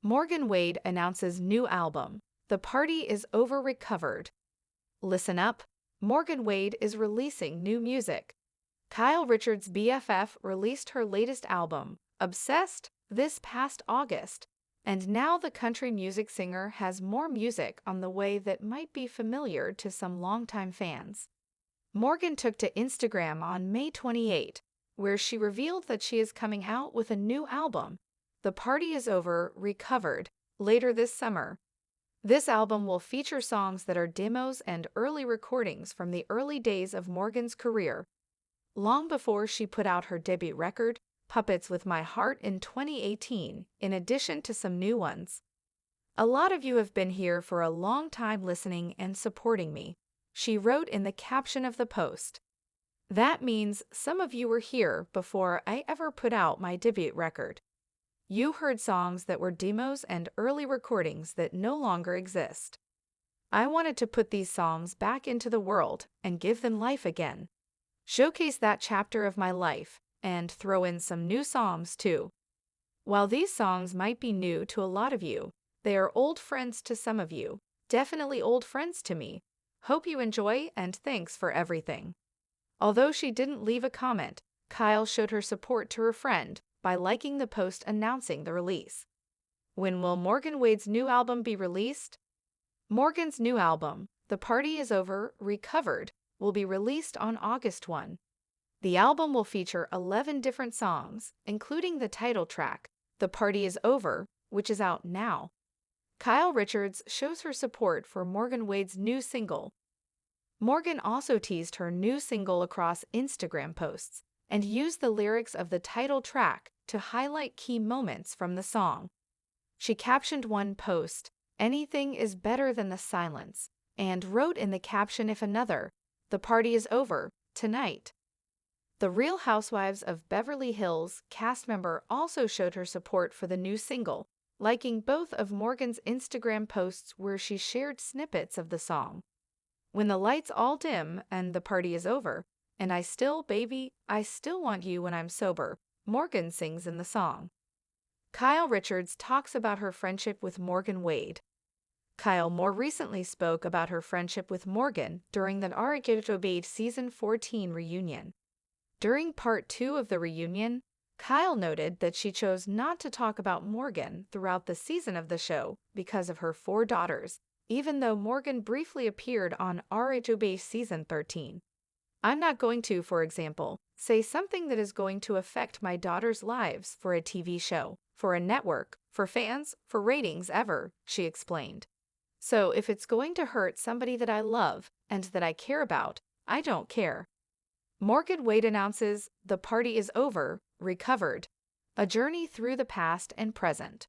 Morgan Wade announces new album. The party is over recovered. Listen up. Morgan Wade is releasing new music. Kyle Richards' BFF released her latest album, Obsessed, this past August. And now the country music singer has more music on the way that might be familiar to some longtime fans. Morgan took to Instagram on May 28, where she revealed that she is coming out with a new album, The Party Is Over, Recovered, later this summer. This album will feature songs that are demos and early recordings from the early days of Morgan's career, long before she put out her debut record, Puppets with My Heart, in 2018, in addition to some new ones. "A lot of you have been here for a long time listening and supporting me," she wrote in the caption of the post. "That means some of you were here before I ever put out my debut record. You heard songs that were demos and early recordings that no longer exist. I wanted to put these songs back into the world and give them life again. Showcase that chapter of my life and throw in some new songs too. While these songs might be new to a lot of you, they are old friends to some of you, definitely old friends to me. Hope you enjoy and thanks for everything." Although she didn't leave a comment, Kyle showed her support to her friend by liking the post announcing the release. When will Morgan Wade's new album be released? Morgan's new album, The Party Is Over, Recovered, will be released on August 1. The album will feature 11 different songs, including the title track, The Party Is Over, which is out now. Kyle Richards shows her support for Morgan Wade's new single. Morgan also teased her new single across Instagram posts and used the lyrics of the title track to highlight key moments from the song. She captioned one post, "Anything is better than the silence," and wrote in the caption if another, "The party is over, tonight." The Real Housewives of Beverly Hills cast member also showed her support for the new single, liking both of Morgan's Instagram posts where she shared snippets of the song. "When the lights all dim and the party is over, and I still want you when I'm sober," Morgan sings in the song. Kyle Richards talks about her friendship with Morgan Wade. Kyle more recently spoke about her friendship with Morgan during the Unveils Season 14 reunion. During Part 2 of the reunion, Kyle noted that she chose not to talk about Morgan throughout the season of the show because of her 4 daughters, even though Morgan briefly appeared on Unveils Season 13. "I'm not going to, for example, say something that is going to affect my daughters' lives for a TV show, for a network, for fans, for ratings ever," she explained. "So if it's going to hurt somebody that I love and that I care about, I don't care." Morgan Wade announces The Party Is Over, Recovered, a journey through the past and present.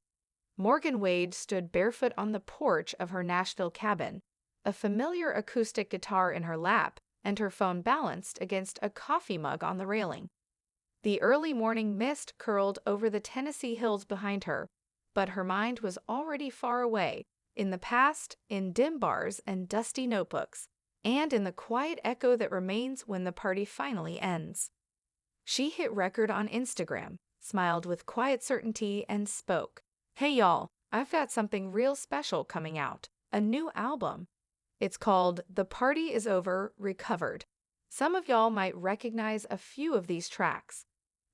Morgan Wade stood barefoot on the porch of her Nashville cabin, a familiar acoustic guitar in her lap and her phone balanced against a coffee mug on the railing. The early morning mist curled over the Tennessee hills behind her, but her mind was already far away, in the past, in dim bars and dusty notebooks, and in the quiet echo that remains when the party finally ends. She hit record on Instagram, smiled with quiet certainty, and spoke, "Hey y'all, I've got something real special coming out, a new album. It's called The Party Is Over, Recovered. Some of y'all might recognize a few of these tracks.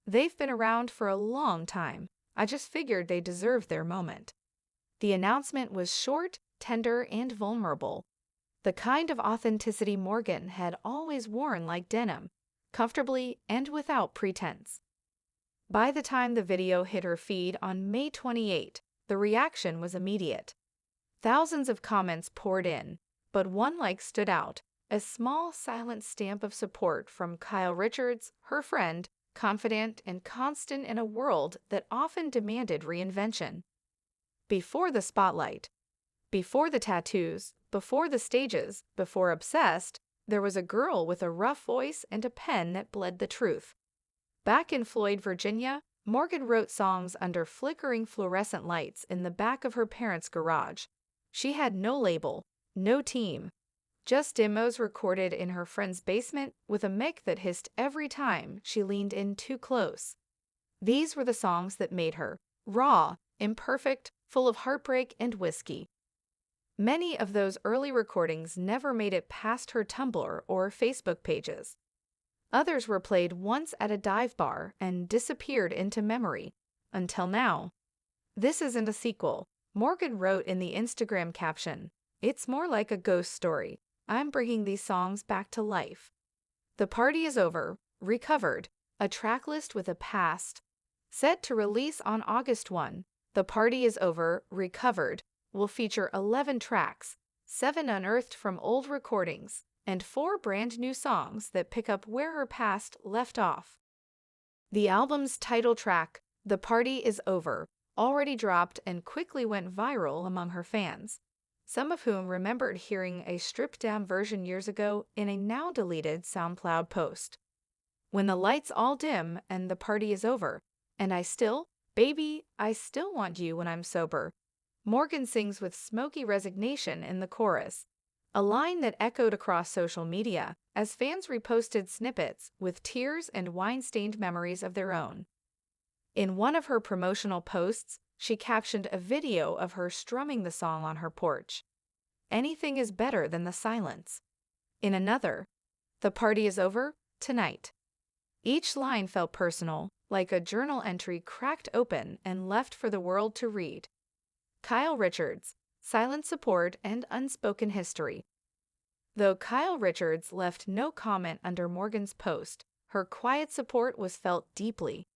They've been around for a long time. I just figured they deserved their moment." The announcement was short, tender, and vulnerable. The kind of authenticity Morgan had always worn like denim, comfortably and without pretense. By the time the video hit her feed on May 28, the reaction was immediate. Thousands of comments poured in, but one like stood out, a small silent stamp of support from Kyle Richards, her friend, confident and constant in a world that often demanded reinvention. Before the spotlight, before the tattoos, before the stages, before Obsessed, there was a girl with a rough voice and a pen that bled the truth. Back in Floyd, Virginia, Morgan wrote songs under flickering fluorescent lights in the back of her parents' garage. She had no label, no team, just demos recorded in her friend's basement with a mic that hissed every time she leaned in too close. These were the songs that made her raw, imperfect, full of heartbreak and whiskey. Many of those early recordings never made it past her Tumblr or Facebook pages. Others were played once at a dive bar and disappeared into memory, until now. "This isn't a sequel," Morgan wrote in the Instagram caption. "It's more like a ghost story. I'm bringing these songs back to life." The Party is Over, Recovered, a track list with a past. Set to release on August 1, The Party is Over, Recovered will feature 11 tracks, 7 unearthed from old recordings, and 4 brand new songs that pick up where her past left off. The album's title track, The Party is Over, already dropped and quickly went viral among her fans, some of whom remembered hearing a stripped-down version years ago in a now-deleted SoundCloud post. "When the lights all dim and the party is over, and baby, I still want you when I'm sober," Morgan sings with smoky resignation in the chorus, a line that echoed across social media as fans reposted snippets with tears and wine-stained memories of their own. In one of her promotional posts, she captioned a video of her strumming the song on her porch. "Anything is better than the silence." In another, "The party is over, tonight." Each line felt personal, like a journal entry cracked open and left for the world to read. Kyle Richards, Silent Support and Unspoken History. Though Kyle Richards left no comment under Morgan's post, her quiet support was felt deeply.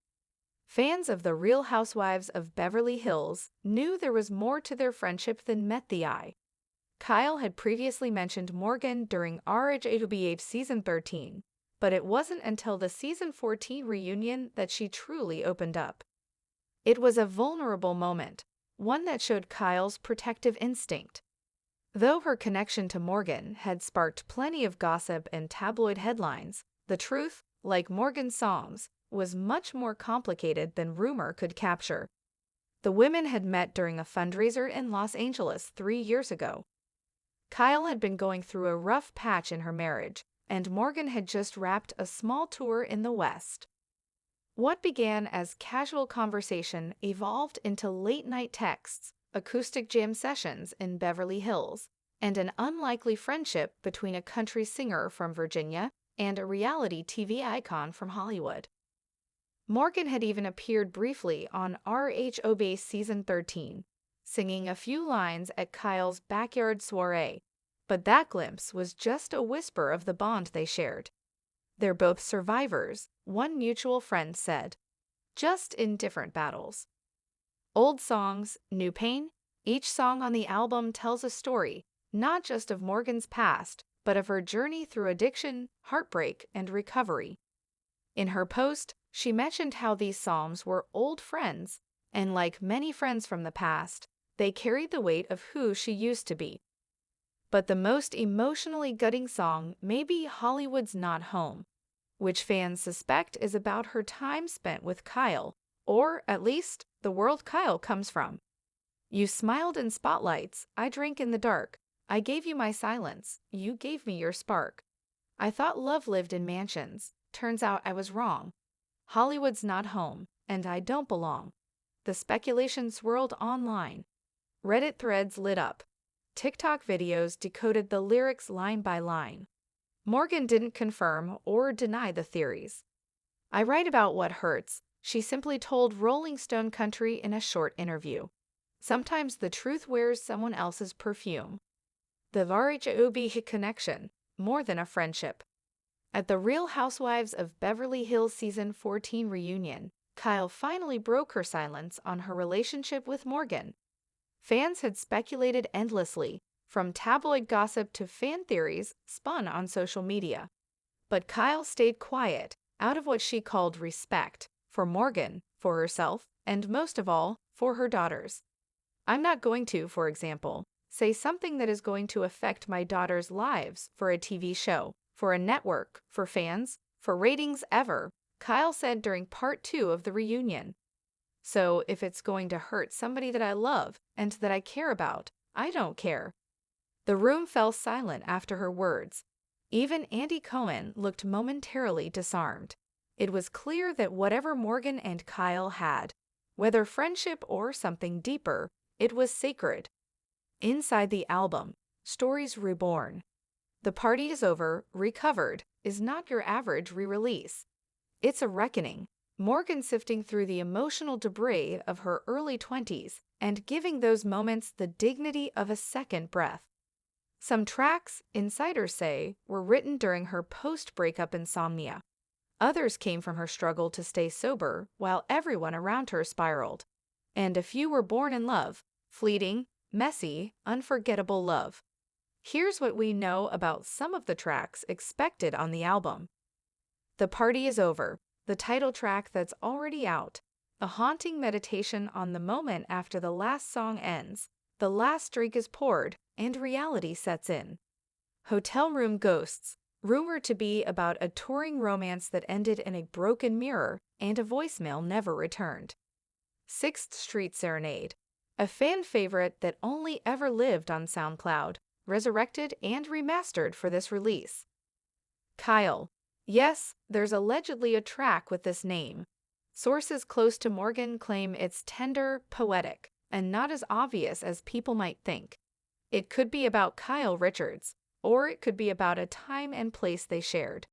Fans of The Real Housewives of Beverly Hills knew there was more to their friendship than met the eye. Kyle had previously mentioned Morgan during RHOBH Season 13, but it wasn't until the Season 14 reunion that she truly opened up. It was a vulnerable moment, one that showed Kyle's protective instinct. Though her connection to Morgan had sparked plenty of gossip and tabloid headlines, the truth, like Morgan's songs, was much more complicated than rumor could capture. The women had met during a fundraiser in Los Angeles 3 years ago. Kyle had been going through a rough patch in her marriage, and Morgan had just wrapped a small tour in the West. What began as casual conversation evolved into late-night texts, acoustic jam sessions in Beverly Hills, and an unlikely friendship between a country singer from Virginia and a reality TV icon from Hollywood. Morgan had even appeared briefly on RHOBH Season 13, singing a few lines at Kyle's backyard soiree, but that glimpse was just a whisper of the bond they shared. "They're both survivors," one mutual friend said, "just in different battles." Old songs, new pain, each song on the album tells a story, not just of Morgan's past, but of her journey through addiction, heartbreak, and recovery. In her post, she mentioned how these songs were old friends, and like many friends from the past, they carried the weight of who she used to be. But the most emotionally gutting song may be Hollywood's Not Home, which fans suspect is about her time spent with Kyle, or at least the world Kyle comes from. "You smiled in spotlights, I drank in the dark. I gave you my silence, you gave me your spark. I thought love lived in mansions, turns out I was wrong. Hollywood's not home, and I don't belong." The speculation swirled online. Reddit threads lit up. TikTok videos decoded the lyrics line by line. Morgan didn't confirm or deny the theories. "I write about what hurts," she simply told Rolling Stone Country in a short interview. "Sometimes the truth wears someone else's perfume." The RHOBH connection, more than a friendship. At the Real Housewives of Beverly Hills Season 14 reunion, Kyle finally broke her silence on her relationship with Morgan. Fans had speculated endlessly, from tabloid gossip to fan theories spun on social media. But Kyle stayed quiet, out of what she called respect, for Morgan, for herself, and most of all, for her daughters. "I'm not going to, for example, say something that is going to affect my daughters' lives for a TV show, for a network, for fans, for ratings ever," Kyle said during Part 2 of the reunion. "So if it's going to hurt somebody that I love and that I care about, I don't care." The room fell silent after her words. Even Andy Cohen looked momentarily disarmed. It was clear that whatever Morgan and Kyle had, whether friendship or something deeper, It was sacred. Inside the album, Stories Reborn. The Party is Over, Recovered is not your average re-release. It's a reckoning. Morgan sifting through the emotional debris of her early 20s and giving those moments the dignity of a second breath. Some tracks, insiders say, were written during her post-breakup insomnia. Others came from her struggle to stay sober while everyone around her spiraled. And a few were born in love, fleeting, messy, unforgettable love. Here's what we know about some of the tracks expected on the album. The Party is Over, the title track that's already out, a haunting meditation on the moment after the last song ends, the last drink is poured, and reality sets in. Hotel Room Ghosts, rumored to be about a touring romance that ended in a broken mirror and a voicemail never returned. 6th Street Serenade, a fan favorite that only ever lived on SoundCloud, resurrected and remastered for this release. Kyle. Yes, there's allegedly a track with this name. Sources close to Morgan claim it's tender, poetic, and not as obvious as people might think. It could be about Kyle Richards, or it could be about a time and place they shared.